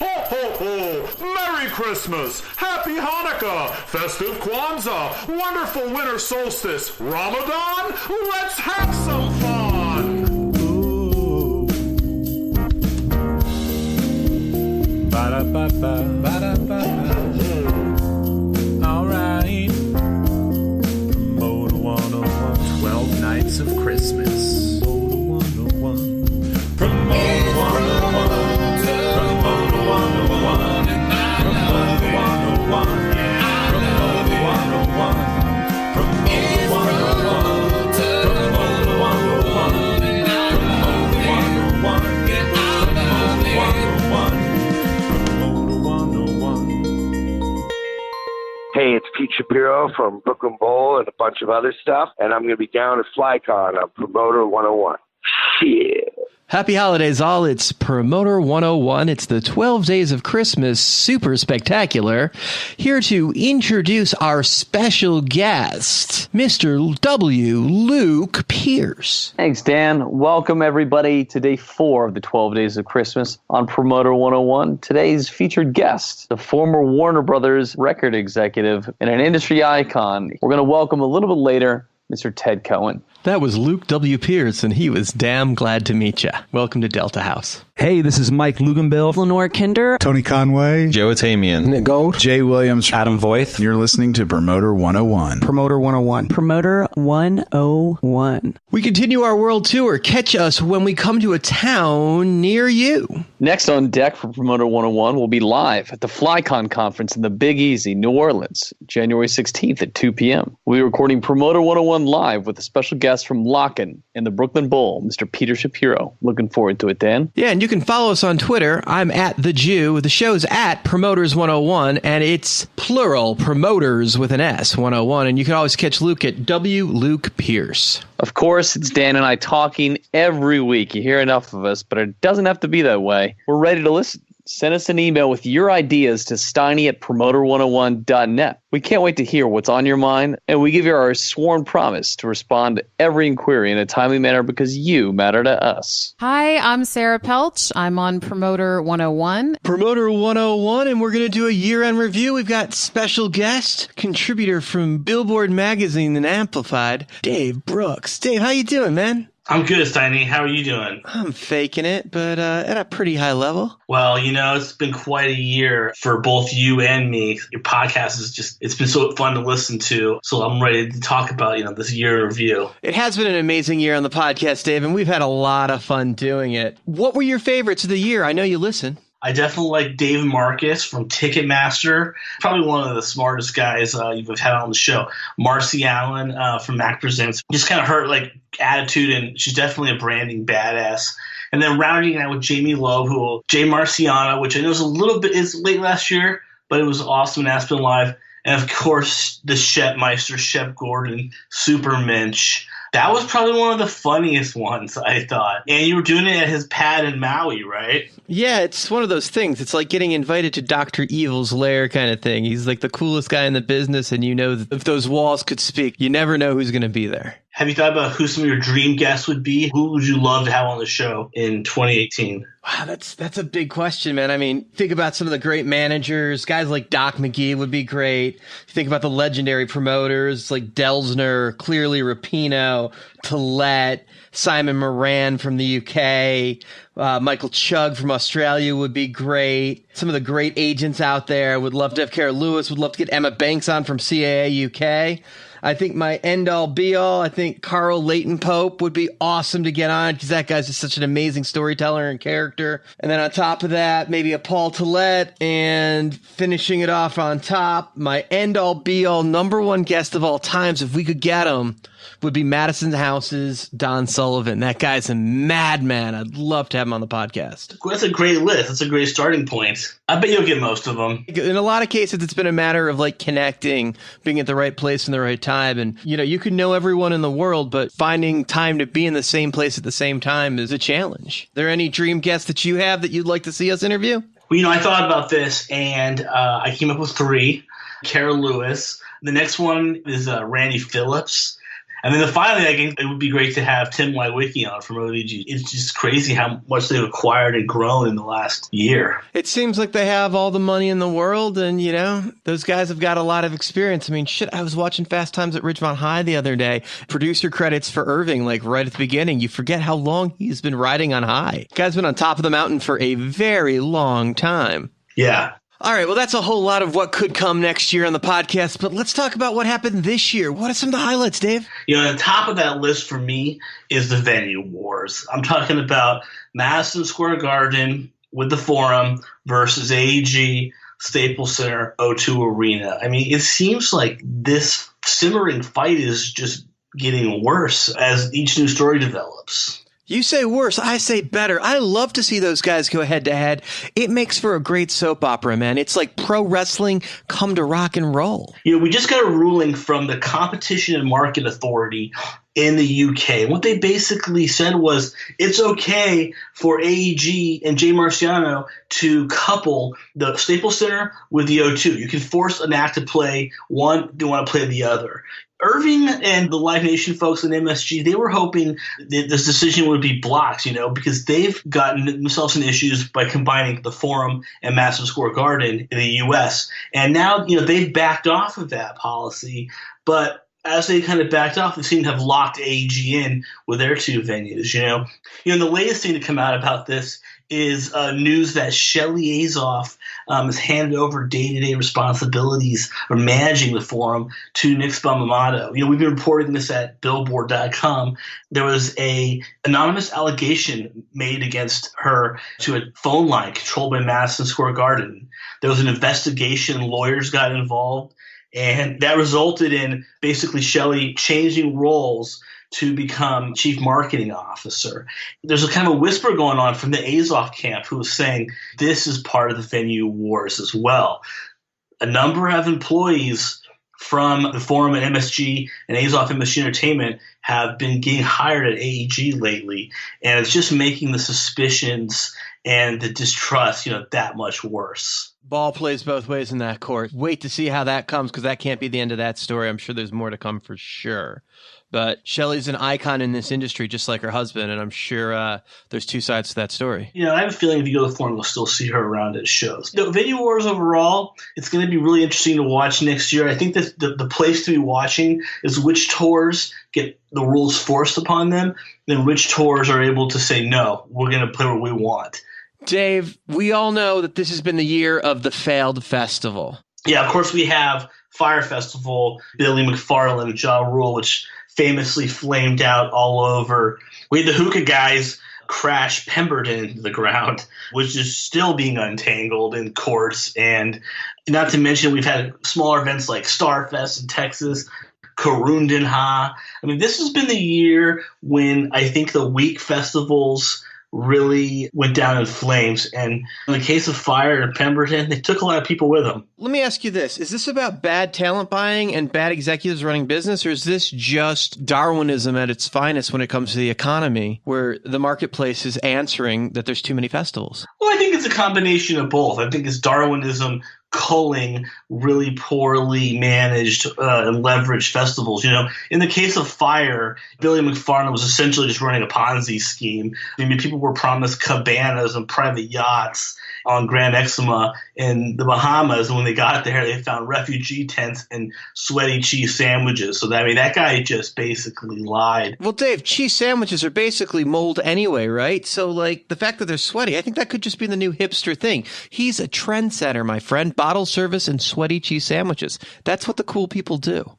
Ho, ho, ho! Merry Christmas! Happy Hanukkah! Festive Kwanzaa! Wonderful winter solstice! Ramadan? Let's have some fun! Ooh. Ba-da-ba-ba, ba-da-ba-ba. All right. Promoter 101. 12 Nights of Christmas. Promoter 101. Promoter 101. Hey, it's Pete Shapiro from Brooklyn Bowl and a bunch of other stuff, and I'm going to be down at FlyCon on Promoter 101. Shit. Happy holidays, all. It's Promoter 101. It's the 12 Days of Christmas Super Spectacular. Here to introduce our special guest, Mr. W. Luke Pierce. Thanks, Dan. Welcome, everybody, to day 4 of the 12 Days of Christmas on Promoter 101. Today's featured guest, the former Warner Brothers record executive and an industry icon. We're going to welcome a little bit later Mr. Ted Cohen. That was Luke W. Pierce, and he was damn glad to meet you. Welcome to Delta House. Hey, this is Mike Luganbill, Lenore Kinder, Tony Conway, Joe Atamian, Nick Gold, Jay Williams, Adam Voith. You're listening to Promoter 101. Promoter 101. Promoter 101. We continue our world tour. Catch us when we come to a town near you. Next on deck for Promoter 101 will be live at the FlyCon conference in the Big Easy, New Orleans, January 16th at 2 p.m. We'll be recording Promoter 101 live with a special guest from Locken and the Brooklyn Bowl, Mr. Peter Shapiro. Looking forward to it, Dan. Yeah, and you can follow us on Twitter. I'm at The Jew. The show's at Promoters 101, and it's plural, Promoters with an S, 101. And you can always catch Luke at W. Luke Pierce. Of course, it's Dan and I talking every week. You hear enough of us, but it doesn't have to be that way. We're ready to listen. Send us an email with your ideas to steiny@promoter101.net. We can't wait to hear what's on your mind, and we give you our sworn promise to respond to every inquiry in a timely manner because you matter to us. Hi, I'm Sarah Pelch. I'm on Promoter 101. Promoter 101, and we're going to do a year-end review. We've got special guest, contributor from Billboard magazine and Amplified, Dave Brooks. Dave, how you doing, man? I'm good, Steiny. How are you doing? I'm faking it, but at a pretty high level. Well, it's been quite a year for both you and me. Your podcast it's been so fun to listen to. So I'm ready to talk about, this year in review. It has been an amazing year on the podcast, Dave, and we've had a lot of fun doing it. What were your favorites of the year? I know you listen. I definitely like Dave Marcus from Ticketmaster. Probably one of the smartest guys you've had on the show. Marcy Allen from Mac Presents. Just kind of her attitude, and she's definitely a branding badass. And then rounding out with Jamie Loeb, Jay Marciano, which I know is late last year, but it was awesome in Aspen Live. And of course, the Shep Meister, Shep Gordon, Super Minch. That was probably one of the funniest ones, I thought. And you were doing it at his pad in Maui, right? Yeah, it's one of those things. It's like getting invited to Dr. Evil's lair kind of thing. He's like the coolest guy in the business, and that if those walls could speak, you never know who's going to be there. Have you thought about who some of your dream guests would be? Who would you love to have on the show in 2018? Wow, that's a big question, man. I mean, think about some of the great managers. Guys like Doc McGee would be great. Think about the legendary promoters like Delsner, Clearly Rapino, Tillett, Simon Moran from the UK, Michael Chugg from Australia would be great. Some of the great agents out there. Would love to have Kara Lewis. Would love to get Emma Banks on from CAA UK. I think my end-all, be-all, I think Carl Leighton Pope would be awesome to get on because that guy's just such an amazing storyteller and character. And then on top of that, maybe a Paul Tillett, and finishing it off on top, my end-all, be-all, number one guest of all times, if we could get him, would be Madison House's Don Sullivan. That guy's a madman. I'd love to have him on the podcast. That's a great list. That's a great starting point. I bet you'll get most of them. In a lot of cases, it's been a matter of connecting, being at the right place in the right time. And, you could know everyone in the world, but finding time to be in the same place at the same time is a challenge. Are there any dream guests that you have that you'd like to see us interview? Well, I thought about this, and I came up with 3. Kara Lewis. The next one is Randy Phillips. And then finally, I think it would be great to have Tim Lewicki on from OVG. It's just crazy how much they've acquired and grown in the last year. It seems like they have all the money in the world, and, you know, those guys have got a lot of experience. I mean, shit, I was watching Fast Times at Ridgemont High the other day. Producer credits for Irving, like right at the beginning. You forget how long he's been riding on high. Guy's been on top of the mountain for a very long time. Yeah. All right, well, that's a whole lot of what could come next year on the podcast, but let's talk about what happened this year. What are some of the highlights, Dave? You know, on top of that list for me is the venue wars. I'm talking about Madison Square Garden with the Forum versus AEG, Staples Center, O2 Arena. I mean, it seems like this simmering fight is just getting worse as each new story develops. You say worse, I say better. I love to see those guys go head to head. It makes for a great soap opera, man. It's like pro wrestling come to rock and roll. You know, we just got a ruling from the Competition and Market Authority in the UK. What they basically said was it's okay for AEG and Jay Marciano to couple the Staples Center with the O2. You can force an act to play one, they want to play the other. Irving and the Live Nation folks and MSG, they were hoping that this decision would be blocked, you know, because they've gotten themselves in issues by combining the Forum and Madison Square Garden in the U.S. And now, you know, they've backed off of that policy. But as they kind of backed off, they seem to have locked AEG in with their two venues, you know. You know, the latest thing to come out about this is news that Shelley Azoff has handed over day-to-day responsibilities for managing the Forum to Nick Spamato. You know, we've been reporting this at Billboard.com. There was a anonymous allegation made against her to a phone line controlled by Madison Square Garden. There was an investigation. Lawyers got involved. And that resulted in basically Shelley changing roles to become chief marketing officer. There's a kind of a whisper going on from the Azoff camp who is saying this is part of the venue wars as well. A number of employees from the Forum and MSG and Azoff MSG Entertainment have been getting hired at AEG lately, and it's just making the suspicions and the distrust, you know, that much worse. Ball plays both ways in that court. Wait to see how that comes, because that can't be the end of that story. I'm sure there's more to come for sure. But Shelley's an icon in this industry, just like her husband, and I'm sure there's two sides to that story. You know, I have a feeling if you go to the Forum, you'll still see her around at shows. The venue wars overall, it's going to be really interesting to watch next year. I think that the place to be watching is which tours get the rules forced upon them, and which tours are able to say, no, we're going to play what we want. Dave, we all know that this has been the year of the failed festival. Yeah, of course we have Fire Festival, Billy McFarland and Ja Rule, which famously flamed out all over. We had the hookah guys crash Pemberton into the ground, which is still being untangled in courts. And not to mention we've had smaller events like Starfest in Texas, Karundanha. I mean, this has been the year when I think the weak festivals really went down in flames. And in the case of Fire and Pemberton, they took a lot of people with them. Let me ask you this. Is this about bad talent buying and bad executives running business, or is this just Darwinism at its finest when it comes to the economy, where the marketplace is answering that there's too many festivals? Well, I think it's a combination of both. I think it's Darwinism culling really poorly managed and leveraged festivals. You know, in the case of Fire, Billy McFarland was essentially just running a Ponzi scheme. I mean, people were promised cabanas and private yachts on Grand Exuma in the Bahamas. And when they got there, they found refugee tents and sweaty cheese sandwiches. So, I mean, that guy just basically lied. Well, Dave, cheese sandwiches are basically mold anyway, right? So, like, the fact that they're sweaty, I think that could just be the new hipster thing. He's a trendsetter, my friend. Bottle service and sweaty cheese sandwiches. That's what the cool people do.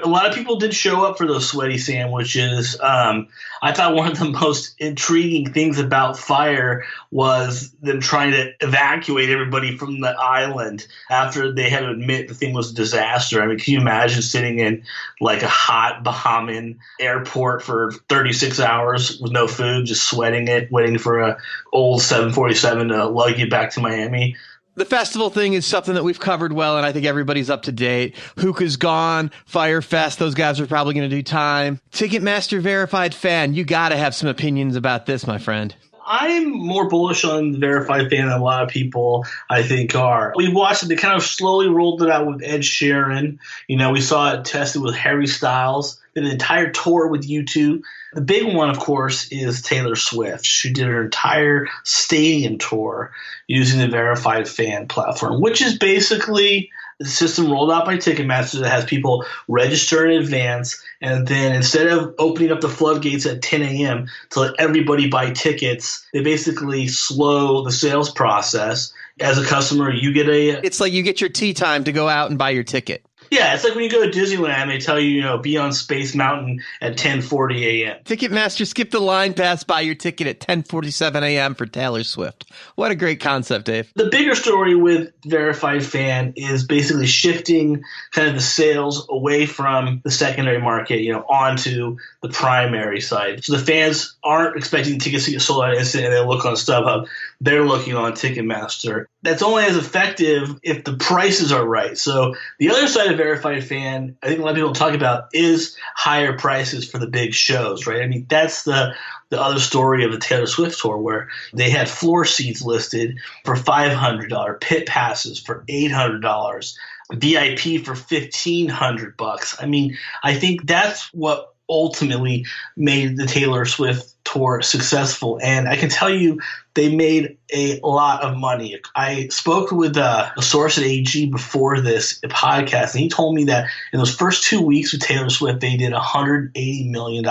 A lot of people did show up for those sweaty sandwiches. I thought one of the most intriguing things about Fire was them trying to evacuate everybody from the island after they had to admit the thing was a disaster. I mean, can you imagine sitting in like a hot Bahamian airport for 36 hours with no food, just sweating it, waiting for a old 747 to lug you back to Miami? The festival thing is something that we've covered well, and I think everybody's up to date. Hookah's gone. Fire Fest, those guys are probably going to do time. Ticketmaster verified fan, you got to have some opinions about this, my friend. I'm more bullish on the Verified Fan than a lot of people, I think, are. We watched it. They kind of slowly rolled it out with Ed Sheeran. We saw it tested with Harry Styles. Did an entire tour with U2. The big one, of course, is Taylor Swift. She did her entire stadium tour using the Verified Fan platform, which is basically the system rolled out by Ticketmaster that has people register in advance, and then instead of opening up the floodgates at 10 a.m. to let everybody buy tickets, they basically slow the sales process. As a customer, you get It's like you get your tea time to go out and buy your ticket. Yeah, it's like when you go to Disneyland, they tell you, be on Space Mountain at 10:40 a.m. Ticketmaster skipped the line pass, buy your ticket at 10:47 a.m. for Taylor Swift. What a great concept, Dave. The bigger story with Verified Fan is basically shifting kind of the sales away from the secondary market, onto the primary side. So the fans aren't expecting tickets to get sold out instant and they look on StubHub. They're looking on Ticketmaster. That's only as effective if the prices are right. So the other side of Verified Fan, I think a lot of people talk about, is higher prices for the big shows, right? I mean, that's the other story of the Taylor Swift tour, where they had floor seats listed for $500, pit passes for $800, VIP for $1,500. I mean, I think that's what ultimately made the Taylor Swift tour successful. And I can tell you, they made a lot of money. I spoke with a source at AG before this podcast, and he told me that in those first 2 weeks with Taylor Swift, they did $180 million.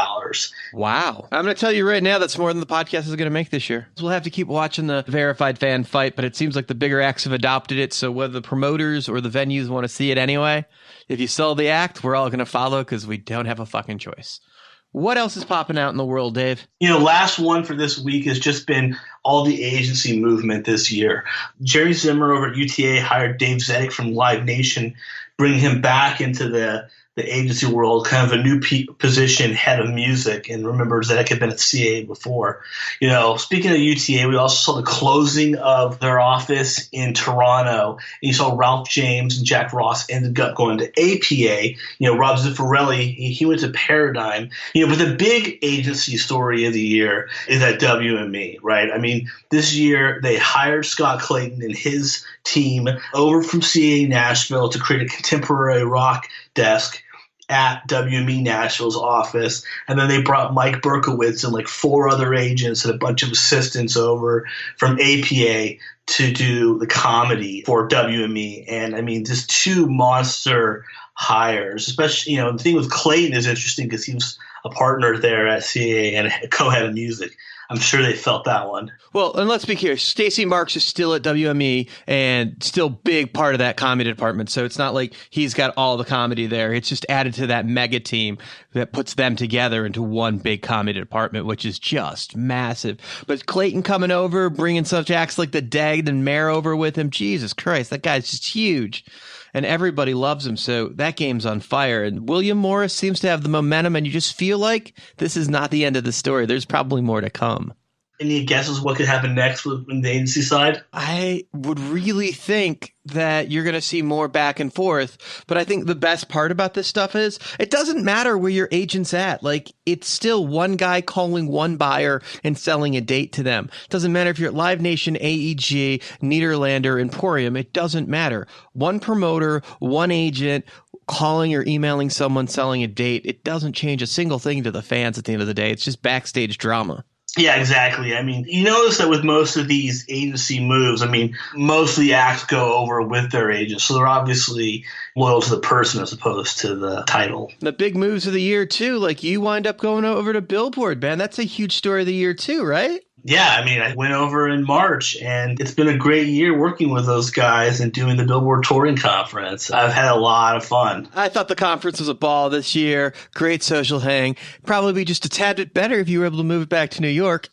Wow. I'm going to tell you right now, that's more than the podcast is going to make this year. We'll have to keep watching the Verified Fan fight, but it seems like the bigger acts have adopted it. So whether the promoters or the venues want to see it anyway, if you sell the act, we're all going to follow because we don't have a fucking choice. What else is popping out in the world, Dave? Last one for this week has just been all the agency movement this year. Jerry Zimmer over at UTA hired Dave Zedek from Live Nation, bringing him back into the agency world, kind of a new position, head of music. And remember, Zedek had been at CAA before. Speaking of UTA, we also saw the closing of their office in Toronto. And you saw Ralph James and Jack Ross ended up going to APA. Rob Zeffirelli, he went to Paradigm. But the big agency story of the year is at WME, right? I mean, this year they hired Scott Clayton and his team over from CAA Nashville to create a contemporary rock desk at WME Nashville's office. And then they brought Mike Berkowitz and like 4 other agents and a bunch of assistants over from APA to do the comedy for WME. And I mean, just 2 monster hires, especially, the thing with Clayton is interesting because he was a partner there at CAA and a co-head of music. I'm sure they felt that one. Well, and let's be clear, Stacey Marks is still at WME and still big part of that comedy department. So it's not like he's got all the comedy there. It's just added to that mega team that puts them together into one big comedy department, which is just massive. But Clayton coming over, bringing such acts like the Dag and Mare over with him. Jesus Christ, that guy's just huge. And everybody loves him, so that game's on fire. And William Morris seems to have the momentum, and you just feel like this is not the end of the story. There's probably more to come. Any guesses what could happen next on the agency side? I would really think that you're going to see more back and forth. But I think the best part about this stuff is it doesn't matter where your agent's at. Like, it's still one guy calling one buyer and selling a date to them. It doesn't matter if you're at Live Nation, AEG, Nederlander, Emporium. It doesn't matter. One promoter, one agent, calling or emailing someone, selling a date. It doesn't change a single thing to the fans at the end of the day. It's just backstage drama. Yeah, exactly. I mean, you notice that with most of these agency moves, I mean, most of the acts go over with their agents. So they're obviously loyal to the person as opposed to the title. The big moves of the year, too. Like, you wind up going over to Billboard, man. That's a huge story of the year, too, right? Yeah, I mean, I went over in March, and it's been a great year working with those guys and doing the Billboard Touring Conference. I've had a lot of fun. I thought the conference was a ball this year. Great social hang. Probably be just a tad bit better if you were able to move it back to New York.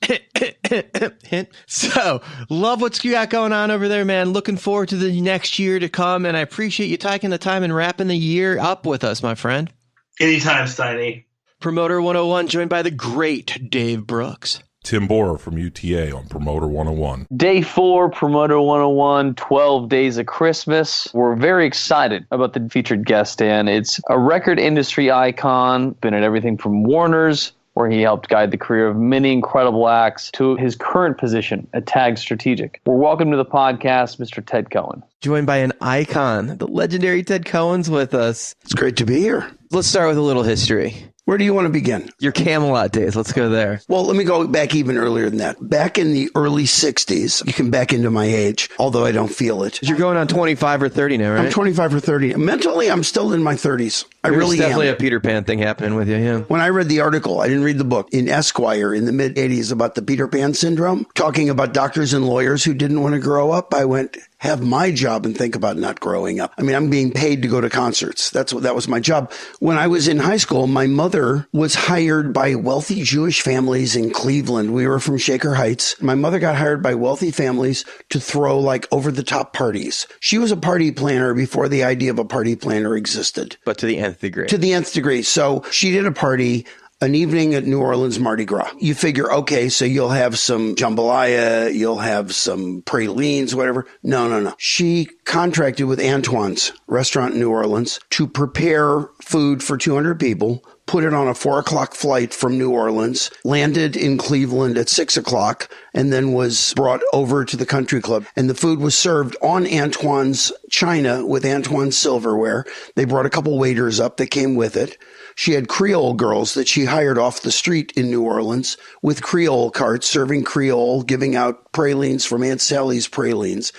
So, love what you got going on over there, man. Looking forward to the next year to come, and I appreciate you taking the time and wrapping the year up with us, my friend. Anytime, Steiny. Promoter 101, joined by the great Dave Brooks. Tim Borer from UTA on Promoter 101. Day 4, Promoter 101, 12 Days of Christmas. We're very excited about the featured guest, Dan. It's a record industry icon, been at everything from Warner's, where he helped guide the career of many incredible acts to his current position at Tag Strategic. We're welcome to the podcast, Mr. Ted Cohen. Joined by an icon. The legendary Ted Cohen's with us. It's great to be here. Let's start with a little history. Where do you want to begin? Your Camelot days. Let's go there. Well, let me go back even earlier than that. Back in the early 60s, you can back into my age, although I don't feel it. You're going on 25 or 30 now, right? I'm 25 or 30. Mentally, I'm still in my 30s. There's definitely a Peter Pan thing happening with you, yeah. When I read the article, I didn't read the book, in Esquire in the mid-'80s about the Peter Pan syndrome, talking about doctors and lawyers who didn't want to grow up, I went, have my job and think about not growing up. I mean, I'm being paid to go to concerts. That was my job. When I was in high school, my mother was hired by wealthy Jewish families in Cleveland. We were from Shaker Heights. My mother got hired by wealthy families to throw like over-the-top parties. She was a party planner before the idea of a party planner existed. But to the nth degree. To the nth degree. So she did a party, an evening at New Orleans Mardi Gras. You figure, okay, so you'll have some jambalaya, you'll have some pralines, whatever. No. She contracted with Antoine's restaurant in New Orleans to prepare food for 200 people, put it on a 4:00 flight from New Orleans, landed in Cleveland at 6:00, and then was brought over to the country club. And the food was served on Antoine's china with Antoine's silverware. They brought a couple waiters up that came with it. She had Creole girls that she hired off the street in New Orleans with Creole carts, serving Creole, giving out pralines from Aunt Sally's pralines.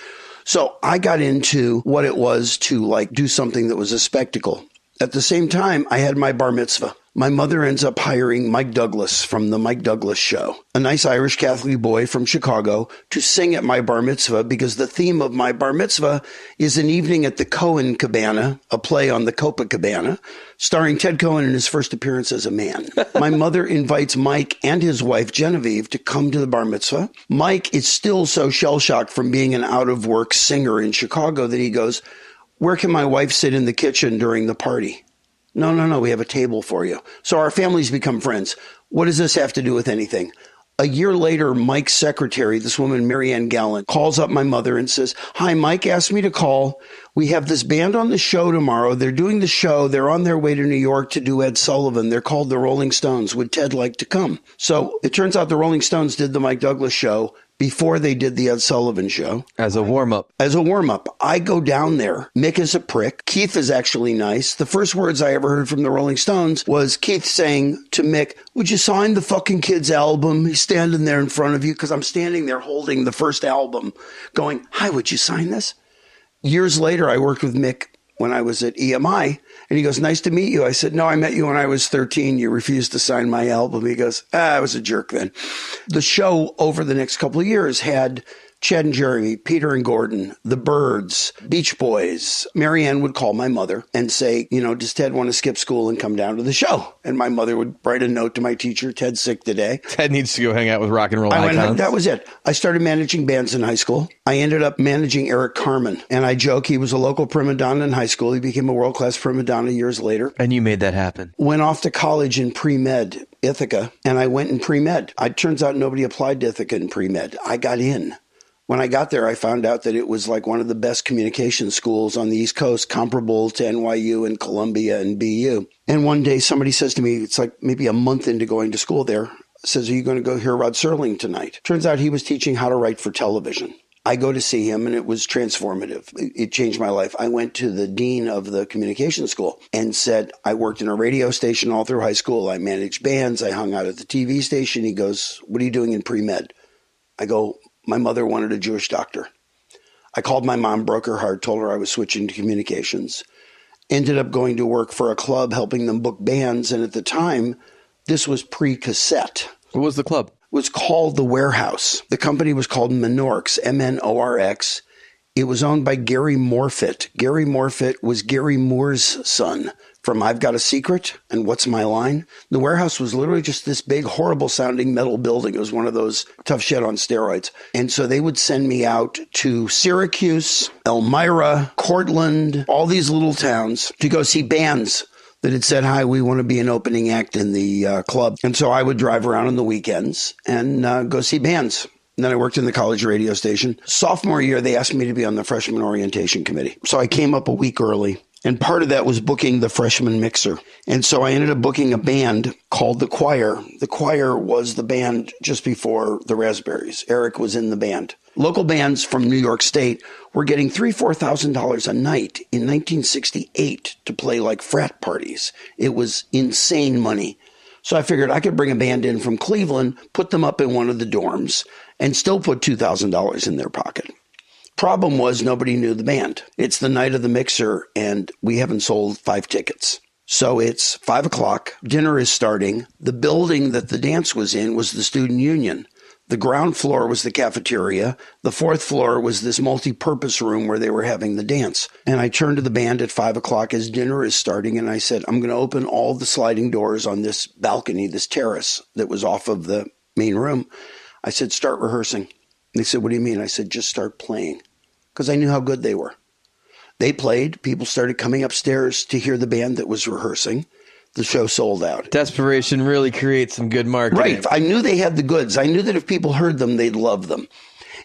So I got into what it was to like do something that was a spectacle. At the same time, I had my bar mitzvah. My mother ends up hiring Mike Douglas from the Mike Douglas Show, a nice Irish Catholic boy from Chicago, to sing at my bar mitzvah because the theme of my bar mitzvah is an evening at the Cohen Cabana, a play on the Copacabana, starring Ted Cohen in his first appearance as a man. My mother invites Mike and his wife, Genevieve, to come to the bar mitzvah. Mike is still so shell-shocked from being an out-of-work singer in Chicago that he goes, "Where can my wife sit in the kitchen during the party?" No, we have a table for you. So our families become friends. What does this have to do with anything? A year later, Mike's secretary, this woman, Marianne Gallant, calls up my mother and says, "Hi, Mike asked me to call. We have this band on the show tomorrow. They're doing the show. They're on their way to New York to do Ed Sullivan. They're called the Rolling Stones. Would Ted like to come?" So it turns out the Rolling Stones did the Mike Douglas show before they did the Ed Sullivan show. As a warm-up. I go down there. Mick is a prick. Keith is actually nice. The first words I ever heard from the Rolling Stones was Keith saying to Mick, "Would you sign the fucking kid's album? He's standing there in front of you," because I'm standing there holding the first album going, "Hi, would you sign this?" Years later, I worked with Mick when I was at EMI, and he goes, "Nice to meet you." I said, "No, I met you when I was 13. You refused to sign my album." He goes, "I was a jerk then." The show over the next couple of years had Chad and Jeremy, Peter and Gordon, the Byrds, Beach Boys. Marianne would call my mother and say, "Does Ted want to skip school and come down to the show?" And my mother would write a note to my teacher, "Ted's sick today. Ted needs to go hang out with rock and roll icons." That was it. I started managing bands in high school. I ended up managing Eric Carmen. And I joke, he was a local prima donna in high school. He became a world-class prima donna years later. And you made that happen. Went off to college in pre-med, Ithaca, and I went in pre-med. It turns out nobody applied to Ithaca in pre-med. I got in. When I got there, I found out that it was like one of the best communication schools on the East Coast, comparable to NYU and Columbia and BU. And one day somebody says to me, it's like maybe a month into going to school there, says, "Are you going to go hear Rod Serling tonight?" Turns out he was teaching how to write for television. I go to see him, and it was transformative. It changed my life. I went to the dean of the communication school and said, I worked in a radio station all through high school. I managed bands. I hung out at the TV station. He goes, "What are you doing in pre-med?" I go, "My mother wanted a Jewish doctor." I called my mom, broke her heart, told her I was switching to communications. Ended up going to work for a club, helping them book bands. And at the time, this was pre-cassette. What was the club? It was called The Warehouse. The company was called Menorx, M-N-O-R-X. It was owned by Gary Morfitt. Gary Morfitt was Gary Moore's son from I've Got a Secret and What's My Line. The Warehouse was literally just this big, horrible sounding metal building. It was one of those tough shit on steroids. And so they would send me out to Syracuse, Elmira, Cortland, all these little towns to go see bands that had said, "Hi, we want to be an opening act in the club." And so I would drive around on the weekends and go see bands. And then I worked in the college radio station. Sophomore year, they asked me to be on the freshman orientation committee. So I came up a week early. And part of that was booking the freshman mixer. And so I ended up booking a band called The Choir. The Choir was the band just before the Raspberries. Eric was in the band. Local bands from New York State were getting $3,000, $4,000 a night in 1968 to play like frat parties. It was insane money. So I figured I could bring a band in from Cleveland, put them up in one of the dorms, and still put $2,000 in their pocket. Problem was nobody knew the band. It's the night of the mixer, and we haven't sold 5 tickets. So it's 5 o'clock. Dinner is starting. The building that the dance was in was the student union. The ground floor was the cafeteria. The 4th floor was this multi-purpose room where they were having the dance. And I turned to the band at 5 o'clock as dinner is starting, and I said, I'm going to open all the sliding doors on this balcony, this terrace that was off of the main room. I said, start rehearsing. And they said, what do you mean? I said, just start playing, because I knew how good they were. They played. People started coming upstairs to hear the band that was rehearsing. The show sold out. Desperation really creates some good marketing. Right. I knew they had the goods. I knew that if people heard them, they'd love them.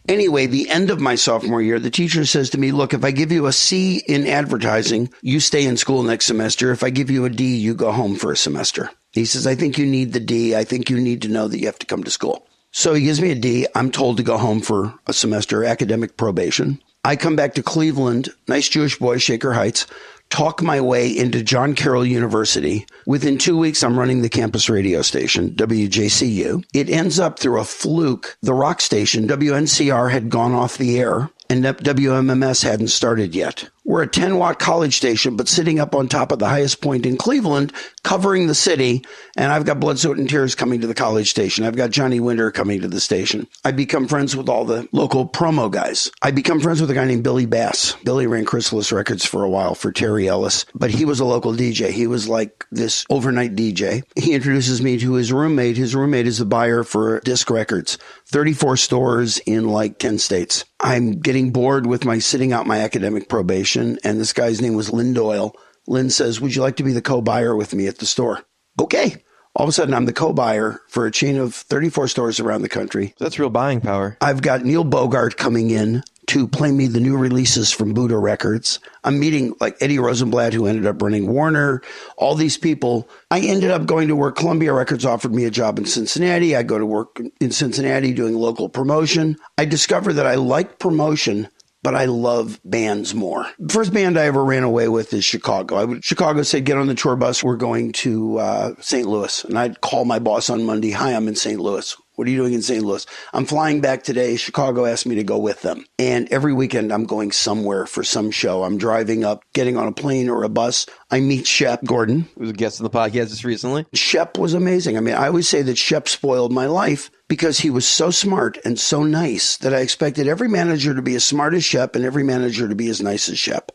Anyway, the end of my sophomore year, the teacher says to me, look, if I give you a C in advertising, you stay in school next semester. If I give you a D, you go home for a semester. He says, I think you need the D. I think you need to know that you have to come to school. So he gives me a D. I'm told to go home for a semester, academic probation. I come back to Cleveland, nice Jewish boy, Shaker Heights, talk my way into John Carroll University. Within 2 weeks, I'm running the campus radio station, WJCU. It ends up through a fluke. The rock station, WNCR, had gone off the air, and WMMS hadn't started yet. We're a 10-watt college station, but sitting up on top of the highest point in Cleveland, covering the city, and I've got Blood, Sweat, and Tears coming to the college station. I've got Johnny Winter coming to the station. I become friends with all the local promo guys. I become friends with a guy named Billy Bass. Billy ran Chrysalis Records for a while for Terry Ellis, but he was a local DJ. He was like this overnight DJ. He introduces me to his roommate. His roommate is a buyer for Disc Records, 34 stores in like 10 states. I'm getting bored with my sitting out my academic probation, and this guy's name was Lynn Doyle. Lynn says, would you like to be the co-buyer with me at the store? Okay. All of a sudden, I'm the co-buyer for a chain of 34 stores around the country. That's real buying power. I've got Neil Bogart coming in to play me the new releases from Buddha Records. I'm meeting like Eddie Rosenblatt, who ended up running Warner, all these people. I ended up going to work. Columbia Records offered me a job in Cincinnati. I go to work in Cincinnati doing local promotion. I discovered that I like promotion, but I love bands more. The first band I ever ran away with is Chicago. Chicago said, get on the tour bus. We're going to St. Louis. And I'd call my boss on Monday. Hi, I'm in St. Louis. What are you doing in St. Louis? I'm flying back today. Chicago asked me to go with them. And every weekend I'm going somewhere for some show. I'm driving up, getting on a plane or a bus. I meet Shep Gordon. Who was a guest on the podcast just recently. Shep was amazing. I mean, I always say that Shep spoiled my life because he was so smart and so nice that I expected every manager to be as smart as Shep and every manager to be as nice as Shep.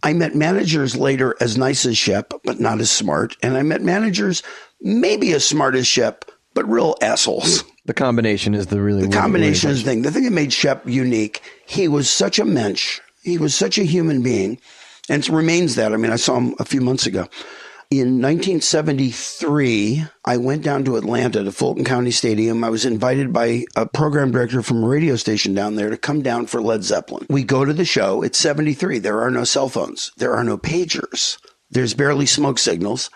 I met managers later as nice as Shep, but not as smart. And I met managers maybe as smart as Shep, but real assholes. The combination is the combination is the thing. The thing that made Shep unique, he was such a mensch. He was such a human being, and it remains that. I mean, I saw him a few months ago. In 1973, I went down to Atlanta to Fulton County Stadium. I was invited by a program director from a radio station down there to come down for Led Zeppelin. We go to the show. It's 73. There are no cell phones. There are no pagers. There's barely smoke signals.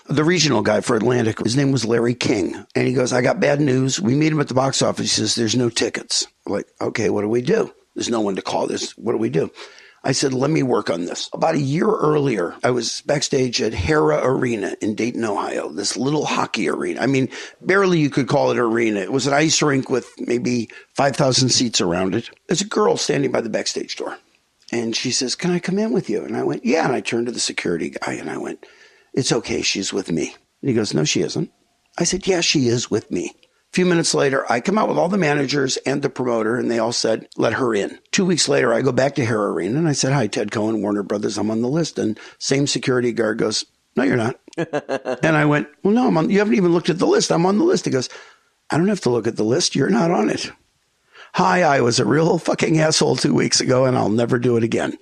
The regional guy for Atlantic, his name was Larry King. And he goes, I got bad news. We meet him at the box office. He says, there's no tickets. We're like, okay, what do we do? There's no one to call this. What do we do? I said, let me work on this. About a year earlier, I was backstage at Hara Arena in Dayton, Ohio, this little hockey arena. I mean, barely you could call it arena. It was an ice rink with maybe 5,000 seats around it. There's a girl standing by the backstage door. And she says, can I come in with you? And I went, yeah. And I turned to the security guy and I went, it's okay, she's with me. And he goes, no, she isn't. I said, yeah, she is with me. A few minutes later, I come out with all the managers and the promoter, and they all said, let her in. 2 weeks later, I go back to Hara Arena, and I said, hi, Ted Cohen, Warner Brothers, I'm on the list. And same security guard goes, no, you're not. And I went, well, no, you haven't even looked at the list. I'm on the list. He goes, I don't have to look at the list. You're not on it. Hi, I was a real fucking asshole 2 weeks ago, and I'll never do it again.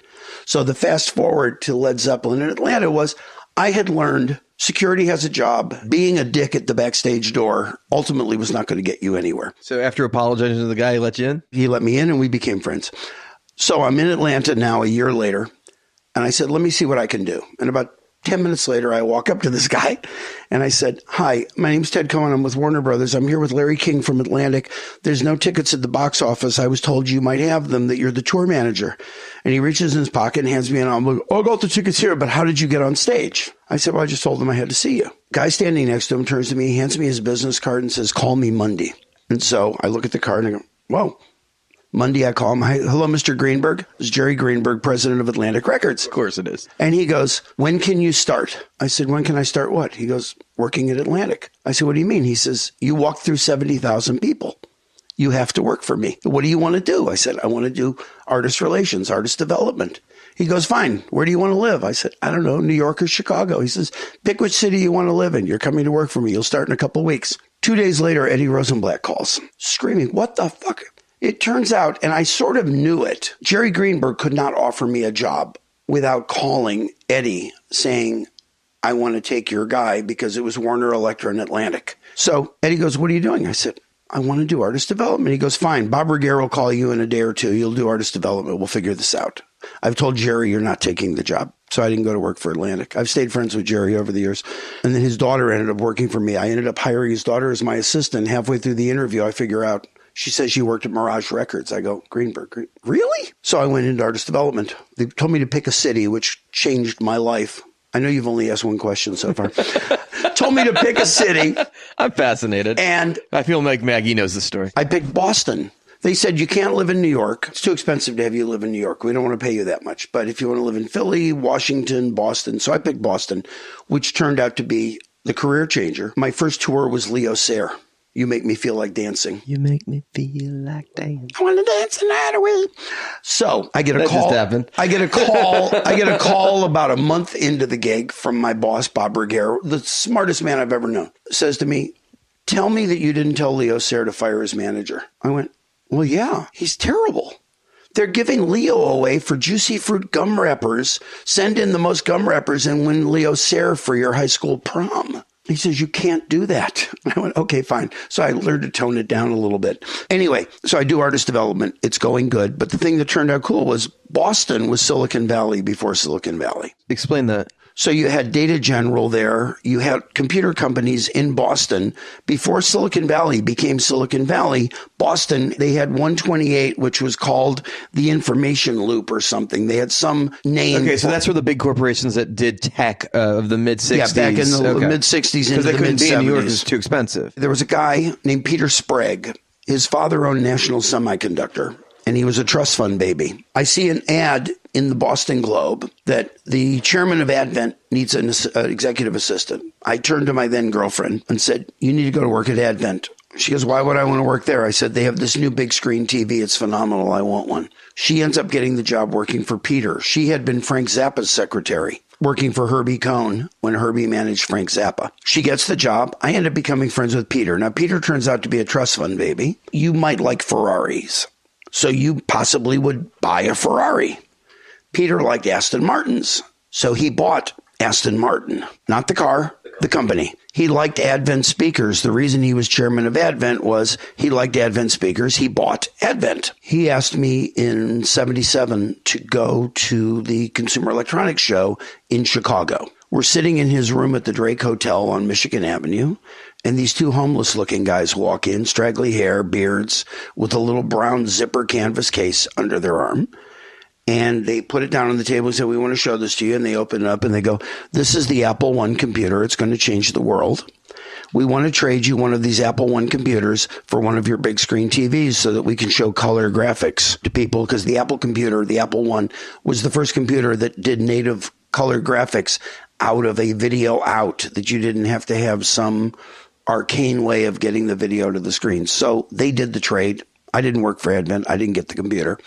So the fast forward to Led Zeppelin in Atlanta was, I had learned security has a job. Being a dick at the backstage door ultimately was not going to get you anywhere. So after apologizing to the guy, he let you in? He let me in and we became friends. So I'm in Atlanta now a year later. And I said, let me see what I can do. And about 10 minutes later, I walk up to this guy and I said, hi, my name's Ted Cohen. I'm with Warner Brothers. I'm here with Larry King from Atlantic. There's no tickets at the box office. I was told you might have them, that you're the tour manager. And he reaches in his pocket and hands me an envelope. Oh, I got the tickets here, but how did you get on stage? I said, well, I just told them I had to see you. Guy standing next to him turns to me, hands me his business card and says, call me Monday. And so I look at the card and I go, whoa. Monday, I call him. Hello, Mr. Greenberg. It's Jerry Greenberg, president of Atlantic Records. Of course it is. And he goes, when can you start? I said, when can I start what? He goes, working at Atlantic. I said, what do you mean? He says, you walk through 70,000 people. You have to work for me. What do you want to do? I said, I want to do artist relations, artist development. He goes, fine. Where do you want to live? I said, I don't know, New York or Chicago. He says, pick which city you want to live in. You're coming to work for me. You'll start in a couple of weeks. 2 days later, Eddie Rosenblatt calls, screaming, what the fuck? It turns out, and I sort of knew it, Jerry Greenberg could not offer me a job without calling Eddie saying, I want to take your guy, because it was Warner, Elektra, and Atlantic. So Eddie goes, what are you doing? I said, I want to do artist development. He goes, fine. Bob Ruggiero will call you in a day or two. You'll do artist development. We'll figure this out. I've told Jerry you're not taking the job. So I didn't go to work for Atlantic. I've stayed friends with Jerry over the years. And then his daughter ended up working for me. I ended up hiring his daughter as my assistant. Halfway through the interview, I figure out, she says she worked at Mirage Records. I go, Greenberg, really? So I went into artist development. They told me to pick a city, which changed my life. I know you've only asked one question so far. Told me to pick a city. I'm fascinated. And I feel like Maggie knows the story. I picked Boston. They said, you can't live in New York. It's too expensive to have you live in New York. We don't want to pay you that much. But if you want to live in Philly, Washington, Boston. So I picked Boston, which turned out to be the career changer. My first tour was Leo Sayer. You make me feel like dancing. You make me feel like dancing. I want to dance the night away. So I get a call. Just happened. I get a call about a month into the gig from my boss, Bob Ruggiero, the smartest man I've ever known, says to me, tell me that you didn't tell Leo Sayer to fire his manager. I went, well, yeah, he's terrible. They're giving Leo away for Juicy Fruit gum wrappers. Send in the most gum wrappers and win Leo Sayer for your high school prom. He says, you can't do that. I went, okay, fine. So I learned to tone it down a little bit. Anyway, so I do artist development. It's going good. But the thing that turned out cool was Boston was Silicon Valley before Silicon Valley. Explain that. So you had Data General there. You had computer companies in Boston. Before Silicon Valley became Silicon Valley, Boston, they had 128, which was called the Information Loop or something. They had some name. Okay, so that's where the big corporations that did tech of the mid-'60s. Yeah, back in the mid-'60s into the mid-'70s. Because they couldn't be in New York, it was too expensive. There was a guy named Peter Sprague. His father owned National Semiconductor, and he was a trust fund baby. I see an ad in the Boston Globe that the chairman of Advent needs an executive assistant. I turned to my then girlfriend and said, you need to go to work at Advent. She goes, why would I want to work there? I said, they have this new big screen TV. It's phenomenal. I want one. She ends up getting the job working for Peter. She had been Frank Zappa's secretary, working for Herbie Cohen when Herbie managed Frank Zappa. She gets the job. I end up becoming friends with Peter. Now, Peter turns out to be a trust fund baby. You might like Ferraris, so you possibly would buy a Ferrari. Peter liked Aston Martins, so he bought Aston Martin, not the car, the company. He liked Advent speakers. The reason he was chairman of Advent was he liked Advent speakers. He bought Advent. He asked me in 77 to go to the Consumer Electronics Show in Chicago. We're sitting in his room at the Drake Hotel on Michigan Avenue, and these two homeless-looking guys walk in, straggly hair, beards, with a little brown zipper canvas case under their arm. And they put it down on the table and said, we want to show this to you. And they open it up and they go, this is the Apple I computer. It's going to change the world. We want to trade you one of these Apple I computers for one of your big screen TVs so that we can show color graphics to people. Because the Apple computer, the Apple I, was the first computer that did native color graphics out of a video out, that you didn't have to have some arcane way of getting the video to the screen. So they did the trade. I didn't work for Advent. I didn't get the computer.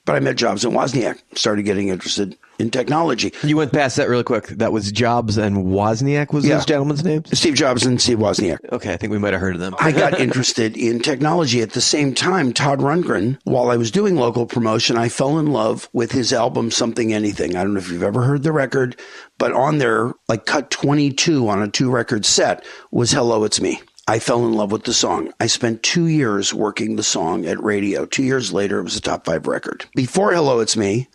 But I met Jobs and Wozniak, started getting interested in technology. You went past that really quick. That was Jobs and Wozniak was those gentlemen's names? Steve Jobs and Steve Wozniak. Okay, I think we might have heard of them. I got interested in technology. At the same time, Todd Rundgren, while I was doing local promotion, I fell in love with his album, Something Anything. I don't know if you've ever heard the record, but on there, like cut 22 on a 2-record set was Hello, It's Me. I fell in love with the song. I spent 2 years working the song at radio. 2 years later, it was a top 5 record. Before Hello, It's Me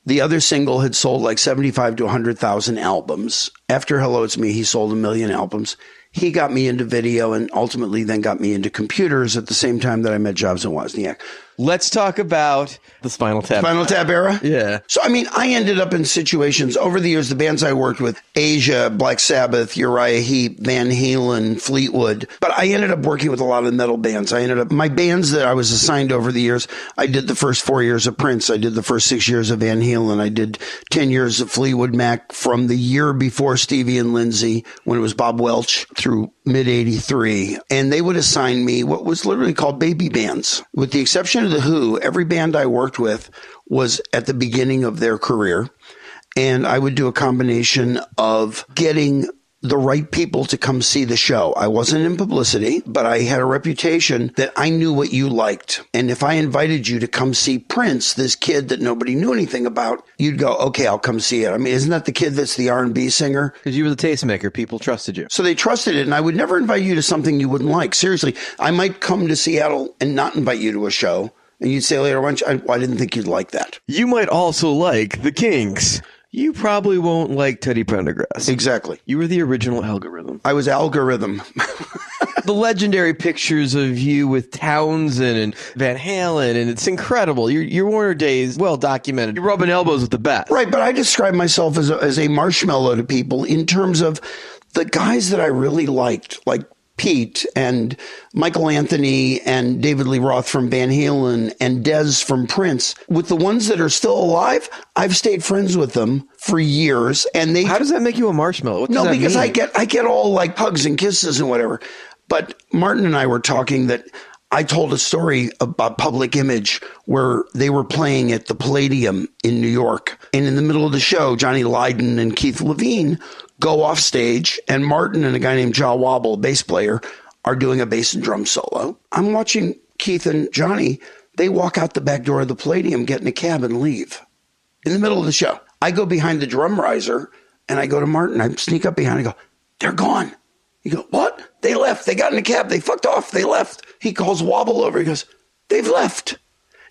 The other single had sold like 75 to 100,000 albums. After Hello, It's Me, he sold 1 million albums. He got me into video and ultimately then got me into computers at the same time that I met Jobs and Wozniak. Let's talk about the Spinal Tap. Spinal Tap era? Yeah. So, I mean, I ended up in situations over the years, the bands I worked with, Asia, Black Sabbath, Uriah Heep, Van Halen, Fleetwood. But I ended up working with a lot of metal bands. My bands that I was assigned over the years, I did the first 4 years of Prince. I did the first 6 years of Van Halen. I did 10 years of Fleetwood Mac from the year before Stevie and Lindsay, when it was Bob Welch, through mid-'83. And they would assign me what was literally called baby bands. With the exception of The Who, every band I worked with was at the beginning of their career. And I would do a combination of getting the right people to come see the show. I wasn't in publicity, but I had a reputation that I knew what you liked. And if I invited you to come see Prince, this kid that nobody knew anything about, you'd go, okay, I'll come see it. I mean, isn't that the kid that's the R&B singer? Because you were the tastemaker. People trusted you. So they trusted it, and I would never invite you to something you wouldn't like. Seriously, I might come to Seattle and not invite you to a show. And you'd say later, I didn't think you'd like that. You might also like the Kinks. You probably won't like Teddy Pendergrass. Exactly. You were the original Algorithm. I was Algorithm. The legendary pictures of you with Townsend and Van Halen, and it's incredible. Your Warner days, well documented. You're rubbing elbows with the best. Right, but I describe myself as a marshmallow to people in terms of the guys that I really liked, like Pete and Michael Anthony and David Lee Roth from Van Halen and Dez from Prince. With the ones that are still alive, I've stayed friends with them for years. And how does that make you a marshmallow? What does that because mean? I get all like hugs and kisses and whatever. But Martin and I were talking that I told a story about Public Image where they were playing at the Palladium in New York. And in the middle of the show, Johnny Lydon and Keith Levine go off stage, and Martin and a guy named Jaw Wobble, a bass player, are doing a bass and drum solo. I'm watching Keith and Johnny. They walk out the back door of the Palladium, get in a cab, and leave in the middle of the show. I go behind the drum riser, and I go to Martin. I sneak up behind and go, they're gone. He goes, what? They left. They got in a cab. They fucked off. They left. He calls Wobble over. He goes, they've left.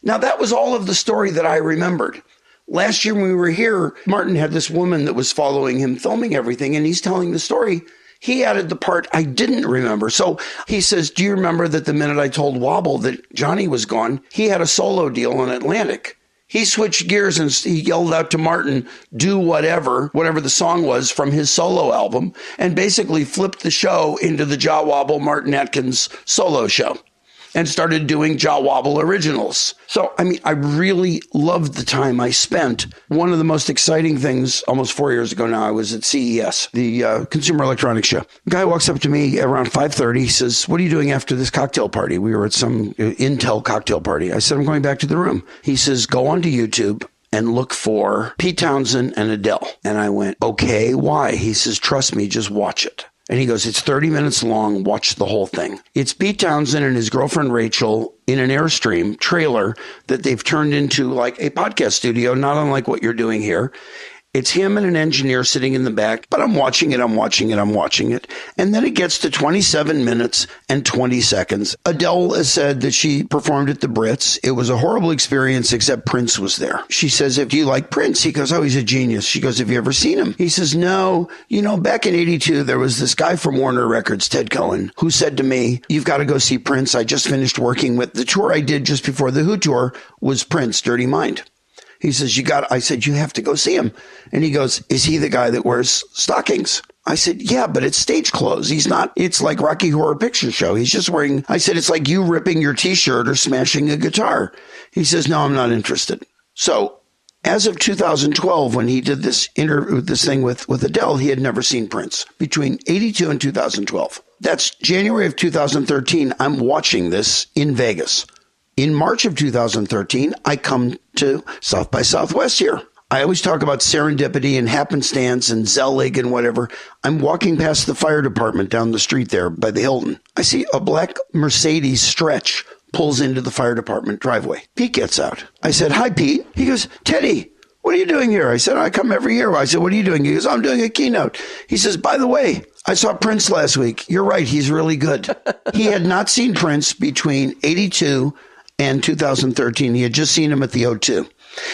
Now, that was all of the story that I remembered. Last year when we were here, Martin had this woman that was following him, filming everything, and he's telling the story. He added the part I didn't remember. So he says, do you remember that the minute I told Wobble that Johnny was gone, he had a solo deal on Atlantic? He switched gears and he yelled out to Martin, do whatever the song was from his solo album, and basically flipped the show into the Jaw Wobble Martin Atkins solo show and started doing Jaw Wobble originals. So, I mean, I really loved the time I spent. One of the most exciting things, almost 4 years ago now, I was at CES, the Consumer Electronics Show. A guy walks up to me around 5:30. He says, what are you doing after this cocktail party? We were at some Intel cocktail party. I said, I'm going back to the room. He says, go onto YouTube and look for Pete Townsend and Adele. And I went, okay, why? He says, trust me, just watch it. And he goes, it's 30 minutes long. Watch the whole thing. It's Pete Townsend and his girlfriend Rachel in an Airstream trailer that they've turned into like a podcast studio, not unlike what you're doing here. It's him and an engineer sitting in the back, but I'm watching it. And then it gets to 27 minutes and 20 seconds. Adele has said that she performed at the Brits. It was a horrible experience, except Prince was there. She says, if you like Prince, he goes, oh, he's a genius. She goes, have you ever seen him? He says, no. You know, back in 82, there was this guy from Warner Records, Ted Cohen, who said to me, you've got to go see Prince. I just finished working with the tour I did just before the Who tour was Prince, Dirty Mind. He says, I said, you have to go see him. And he goes, is he the guy that wears stockings? I said, yeah, but it's stage clothes. He's not, it's like Rocky Horror Picture Show. He's just wearing, I said, it's like you ripping your t-shirt or smashing a guitar. He says, no, I'm not interested. So as of 2012, when he did this thing with Adele, he had never seen Prince between 82 and 2012. That's January of 2013. I'm watching this in Vegas. In March of 2013, I come to South by Southwest here. I always talk about serendipity and happenstance and Zelig and whatever. I'm walking past the fire department down the street there by the Hilton. I see a black Mercedes Stretch pulls into the fire department driveway. Pete gets out. I said, hi, Pete. He goes, Teddy, what are you doing here? I said, I come every year. I said, what are you doing? He goes, I'm doing a keynote. He says, by the way, I saw Prince last week. You're right. He's really good. He had not seen Prince between 82 and 2013. He had just seen him at the O2.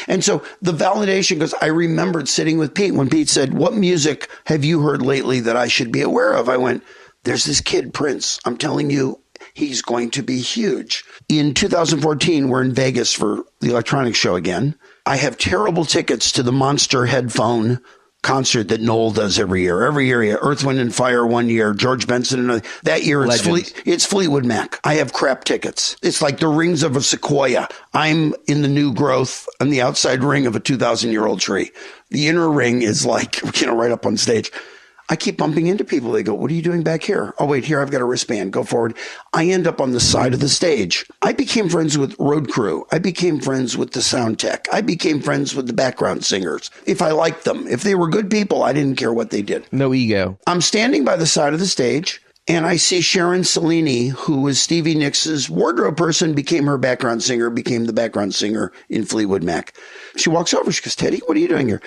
And so the validation, because I remembered sitting with Pete when Pete said, what music have you heard lately that I should be aware of? I went, there's this kid, Prince. I'm telling you, he's going to be huge. In 2014, we're in Vegas for the electronics show again. I have terrible tickets to the Monster headphone concert that Noel does every year. Every year, Earth, Wind and Fire one year, George Benson another. That year, it's Fleetwood Mac. I have crap tickets. It's like the rings of a sequoia. I'm in the new growth on the outside ring of a 2,000-year-old tree. The inner ring is like, right up on stage. I keep bumping into people. They go, what are you doing back here? Oh, wait, here, I've got a wristband. Go forward. I end up on the side of the stage. I became friends with road crew. I became friends with the sound tech. I became friends with the background singers. If I liked them, if they were good people, I didn't care what they did. No ego. I'm standing by the side of the stage, and I see Sharon Cellini, who was Stevie Nicks' wardrobe person, became her background singer, became the background singer in Fleetwood Mac. She walks over. She goes, Teddy, what are you doing here?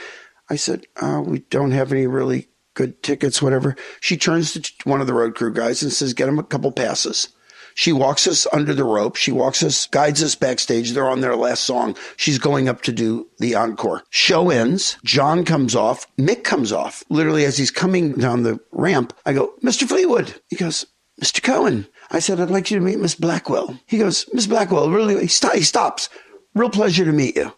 I said, we don't have any really good tickets, whatever. She turns to one of the road crew guys and says, get him a couple passes. She walks us under the rope. She guides us backstage. They're on their last song. She's going up to do the encore. Show ends. John comes off. Mick comes off. Literally, as he's coming down the ramp, I go, Mr. Fleetwood. He goes, Mr. Cohen. I said, I'd like you to meet Miss Blackwell. He goes, Miss Blackwell, really? He stops. Real pleasure to meet you.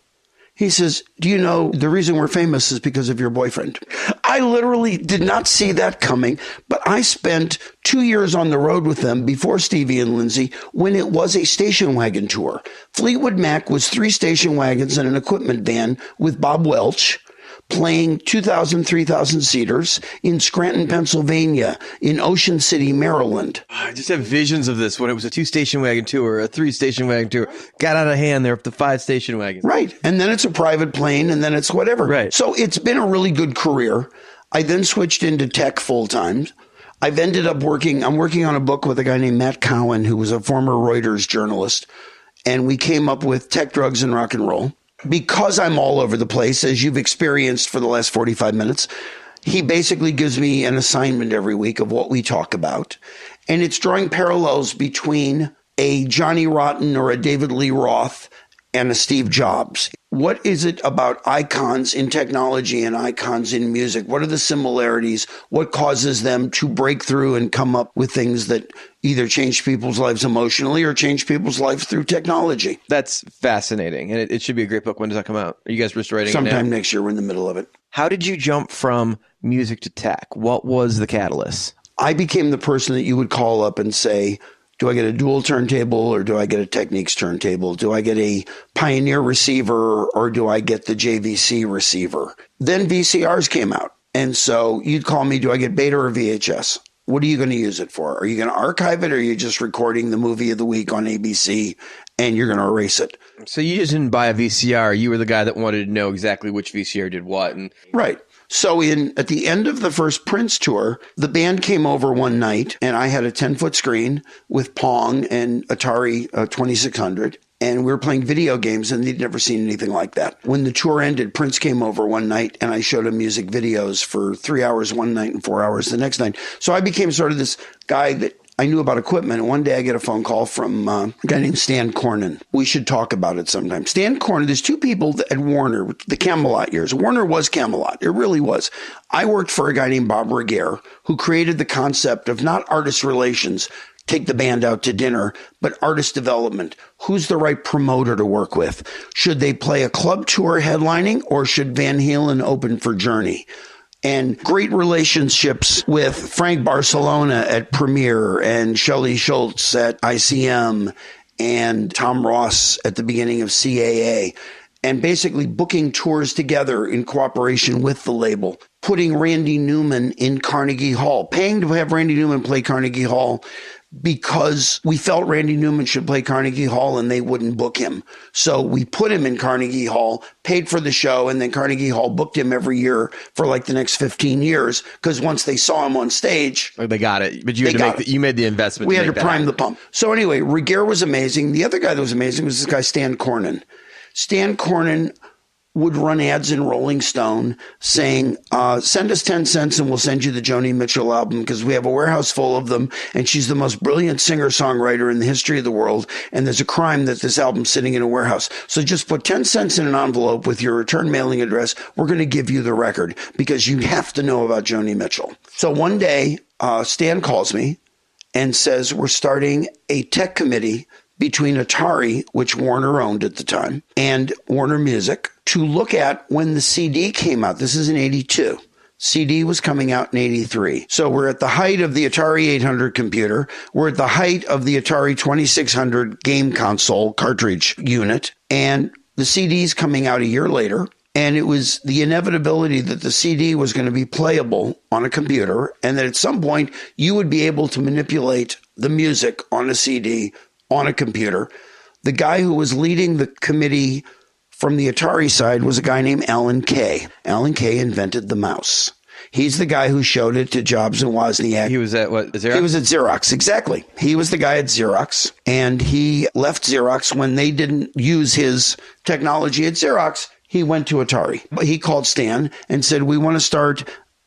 He says, do you know the reason we're famous is because of your boyfriend? I literally did not see that coming, but I spent 2 years on the road with them before Stevie and Lindsay when it was a station wagon tour. Fleetwood Mac was 3 station wagons and an equipment van with Bob Welch, playing 2,000, 3,000 seaters in Scranton, Pennsylvania, in Ocean City, Maryland. I just have visions of this when it was a 2-station wagon tour, a 3-station wagon tour. Got out of hand there up to 5-station wagons. Right. And then it's a private plane, and then it's whatever. Right. So it's been a really good career. I then switched into tech full time. I've ended up I'm working on a book with a guy named Matt Cohen, who was a former Reuters journalist. And we came up with tech, drugs, and rock and roll. Because I'm all over the place, as you've experienced for the last 45 minutes, he basically gives me an assignment every week of what we talk about. And it's drawing parallels between a Johnny Rotten or a David Lee Roth and a Steve Jobs. What is it about icons in technology and icons in music? What are the similarities? What causes them to break through and come up with things that either change people's lives emotionally or change people's lives through technology? That's fascinating. And it should be a great book. When does that come out? Are you guys just writing Sometime it now? next year. We're in the middle of it. How did you jump from music to tech? What was the catalyst? I became the person that you would call up and say, do I get a dual turntable or do I get a Technics turntable? Do I get a Pioneer receiver or do I get the JVC receiver? Then VCRs came out. And so you'd call me, do I get beta or VHS? What are you going to use it for? Are you going to archive it or are you just recording the movie of the week on ABC and you're going to erase it? So you just didn't buy a VCR. You were the guy that wanted to know exactly which VCR did what. Right. So at the end of the first Prince tour, the band came over one night and I had a 10-foot screen with Pong and Atari 2600. And we were playing video games and they'd never seen anything like that. When the tour ended, Prince came over one night and I showed him music videos for 3 hours one night and 4 hours the next night. So I became sort of this guy that I knew about equipment. And one day I get a phone call from a guy named Stan Cornan. We should talk about it sometime. Stan Cornan, there's 2 people at Warner, the Camelot years. Warner was Camelot. It really was. I worked for a guy named Bob Regier who created the concept of not artist relations, take the band out to dinner, but artist development. Who's the right promoter to work with? Should they play a club tour headlining or should Van Halen open for Journey? And great relationships with Frank Barcelona at Premiere and Shelley Schultz at ICM and Tom Ross at the beginning of CAA. And basically booking tours together in cooperation with the label. Putting Randy Newman in Carnegie Hall. Paying to have Randy Newman play Carnegie Hall because we felt Randy Newman should play Carnegie Hall and they wouldn't book him. So we put him in Carnegie Hall, paid for the show, and then Carnegie Hall booked him every year for like the next 15 years because once they saw him on stage... They got it. But you made the investment. We had to prime the pump. So anyway, Regier was amazing. The other guy that was amazing was this guy, Stan Cornan. Stan Cornan would run ads in Rolling Stone saying, send us 10 cents and we'll send you the Joni Mitchell album because we have a warehouse full of them and she's the most brilliant singer-songwriter in the history of the world and there's a crime that this album's sitting in a warehouse. So just put 10 cents in an envelope with your return mailing address. We're going to give you the record because you have to know about Joni Mitchell. So one day, Stan calls me and says, we're starting a tech committee between Atari, which Warner owned at the time, and Warner Music to look at when the CD came out. This is in 82. CD was coming out in 83. So we're at the height of the Atari 800 computer. We're at the height of the Atari 2600 game console cartridge unit. And the CD's coming out a year later. And it was the inevitability that the CD was going to be playable on a computer and that at some point you would be able to manipulate the music on a CD on a computer. The guy who was leading the committee from the Atari side was a guy named Alan Kay. Alan Kay invented the mouse. He's the guy who showed it to Jobs and Wozniak. He was at what, Xerox? He was at Xerox, exactly. He was the guy at Xerox, and he left Xerox when they didn't use his technology at Xerox. He went to Atari. He called Stan and said, we want to start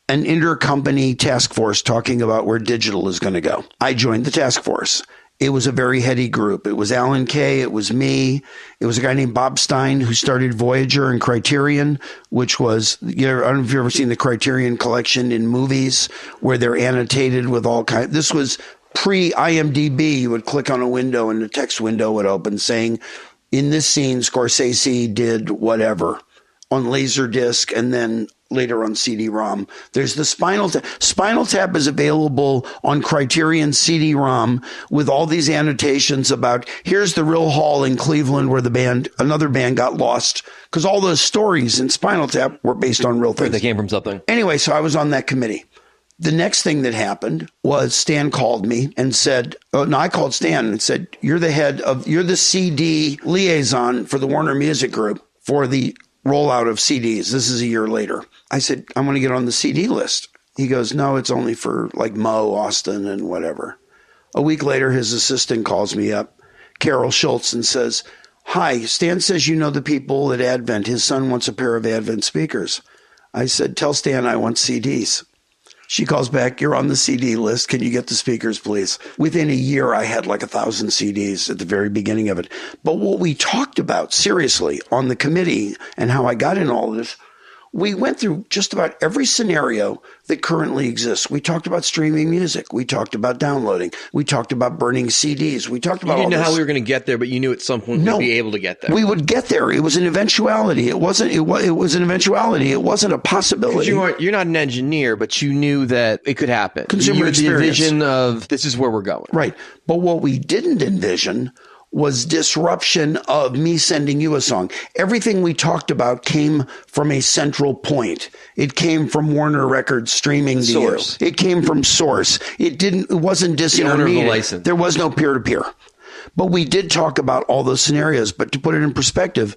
an intercompany task force talking about where digital is going to go. I joined the task force. It was a very heady group. It was Alan Kay. It was me. It was a guy named Bob Stein who started Voyager and Criterion, which was, I don't know if you've ever seen the Criterion collection in movies where they're annotated with all kinds. This was pre-IMDb. You would click on a window and the text window would open saying, in this scene, Scorsese did whatever on Laserdisc and then later on CD-ROM. There's the Spinal Tap. Spinal Tap is available on Criterion CD-ROM with all these annotations about here's the real hall in Cleveland where another band got lost. Because all those stories in Spinal Tap were based on real things. They came from something. Anyway, so I was on that committee. The next thing that happened was Stan called me and said, I called Stan and said, you're the CD liaison for the Warner Music Group for the rollout of CDs. This is a year later. I said, I'm going to get on the CD list. He goes, no, it's only for like Mo, Austin, and whatever. A week later, his assistant calls me up, Carol Schultz, and says, hi, Stan says you know the people at Advent. His son wants a pair of Advent speakers. I said, tell Stan I want CDs. She calls back, you're on the CD list. Can you get the speakers, please? Within a year, I had like 1,000 CDs at the very beginning of it. But what we talked about seriously on the committee and how I got in all of this, we went through just about every scenario that currently exists. We talked about streaming music. We talked about downloading. We talked about burning CDs. We talked about You didn't know all this. how we were going to get there, but you knew at some point we'd be able to get there. We would get there. It was an eventuality. It was an eventuality. It wasn't a possibility. You're not an engineer, but you knew that it could happen. Consumer you had the experience. vision of this is where we're going. Right. But what we didn't envision was disruption of me sending you a song. Everything we talked about came from a central point. It came from Warner Records streaming to Source. you. It came from Source. It wasn't The owner of the disintermediate. license. There was no peer-to-peer. But we did talk about all those scenarios. But to put it in perspective,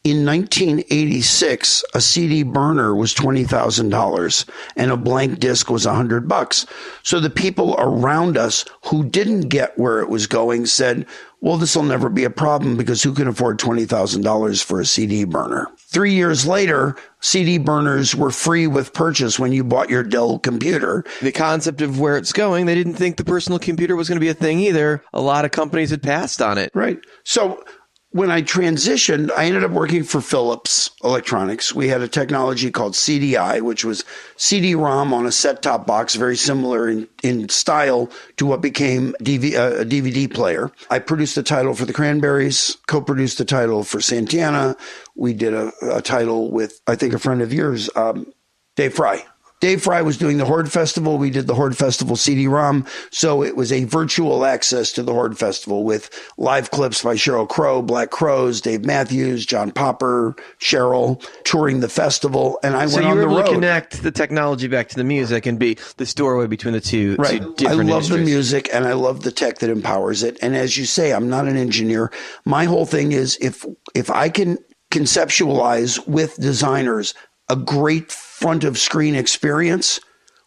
in 1986, a CD burner was $20,000 and a blank disc was $100. So the people around us who didn't get where it was going said, well, this will never be a problem because who can afford $20,000 for a CD burner? 3 years later, CD burners were free with purchase when you bought your Dell computer. The concept of where it's going, they didn't think the personal computer was going to be a thing either. A lot of companies had passed on it. Right. So when I transitioned, I ended up working for Philips Electronics. We had a technology called CDI, which was CD-ROM on a set-top box, very similar in style to what became a DVD player. I produced a title for the Cranberries, co-produced a title for Santana. We did a title with, I think, a friend of yours, Dave Fry. Dave Fry was doing the Horde Festival. We did the Horde Festival CD-ROM. So it was a virtual access to the Horde Festival with live clips by Sheryl Crow, Black Crowes, Dave Matthews, John Popper, Cheryl, touring the festival. And I went on the road. So you were able to connect the technology back to the music and be the doorway between the two, right. two different I love industries. the music and I love the tech that empowers it. And as you say, I'm not an engineer. My whole thing is if I can conceptualize with designers a great front of screen experience,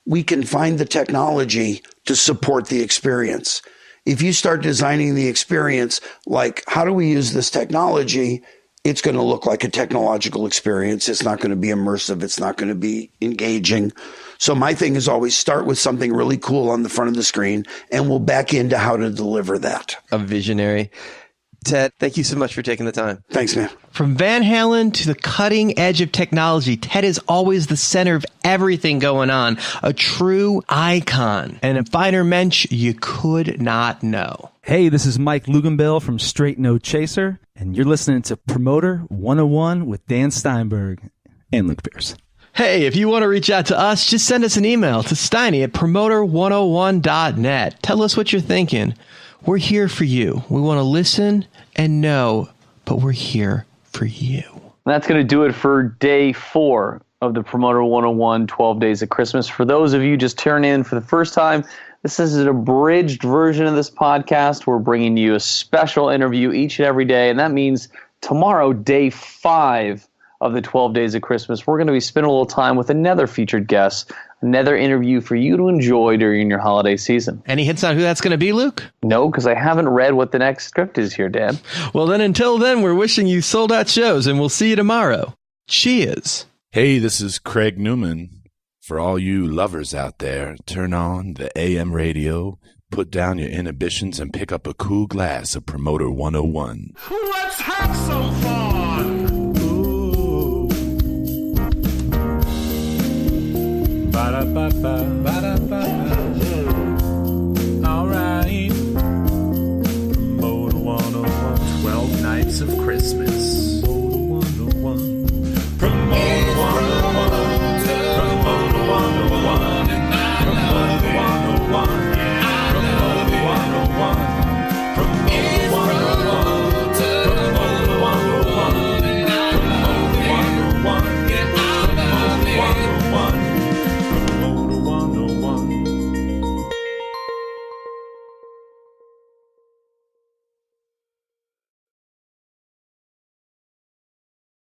we can find the technology to support the experience. If you start designing the experience, like how do we use this technology it's going to look like a technological experience. It's not going to be immersive. It's not going to be engaging. So my thing is always start with something really cool on the front of the screen, and we'll back into how to deliver that. A visionary. Ted, thank you so much for taking the time. Thanks, man. From Van Halen to the cutting edge of technology, Ted is always the center of everything going on. A true icon. And a finer mensch you could not know. Hey, this is Mike Luganbill from Straight No Chaser, and you're listening to Promoter 101 with Dan Steinberg and Luke Pierce. Hey, if you want to reach out to us, just send us an email to steiny@promoter101.net. Tell us what you're thinking. We're here for you. We want to listen and know, but we're here for you. That's going to do it for day 4 of the Promoter 101 12 Days of Christmas. For those of you just tuning in for the first time, this is an abridged version of this podcast. We're bringing you a special interview each and every day, and that means tomorrow, day 5 of the 12 Days of Christmas, we're going to be spending a little time with another featured guest, another interview for you to enjoy during your holiday season. Any hints on who that's going to be, Luke? No, because I haven't read what the next script is here, Dan. Well, then until then, we're wishing you sold out shows, and we'll see you tomorrow. Cheers. Hey, this is Craig Newman. For all you lovers out there, turn on the AM radio, put down your inhibitions, and pick up a cool glass of Promoter 101. Let's have some fun! Ooh. Ba-da-ba-ba.